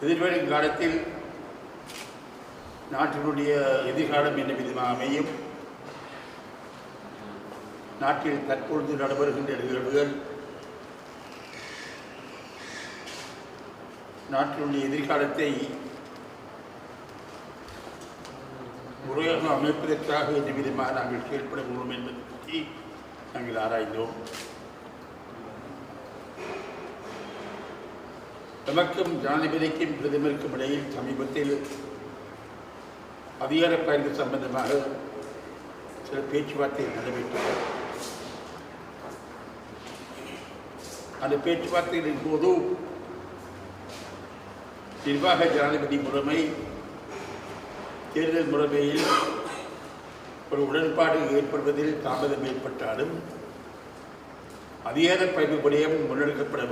எதிர்வரும் காலத்தில் நாட்டினுடைய எதிர்காலம் என்ன விதமாக அமையும், நாட்டில் தற்பொழுது நடைபெறுகின்ற நிகழ்வுகள் நாட்டினுடைய எதிர்காலத்தை முறையாக அமைப்பதற்காக என்ன விதமாக நாங்கள் செயல்பட முடியும் என்பதை பற்றி நாங்கள் ஆராய்ந்தோம். நமக்கும் ஜனாதிபதிக்கும் பிரதமருக்கும் இடையில் சமீபத்தில் அதிகார பகிர்வு சம்பந்தமாக சில பேச்சுவார்த்தை நடைபெற்றது. அந்த பேச்சுவார்த்தைகளின் போது நிர்வாக ஜனாதிபதி முறைமை தேர்தல் முறைமையில் ஒரு உடன்பாடு ஏற்படுவதில் தாமதம் ஏற்பட்டாலும் அதிகார பகிர்வு விடயம் முன்னெடுக்கப்பட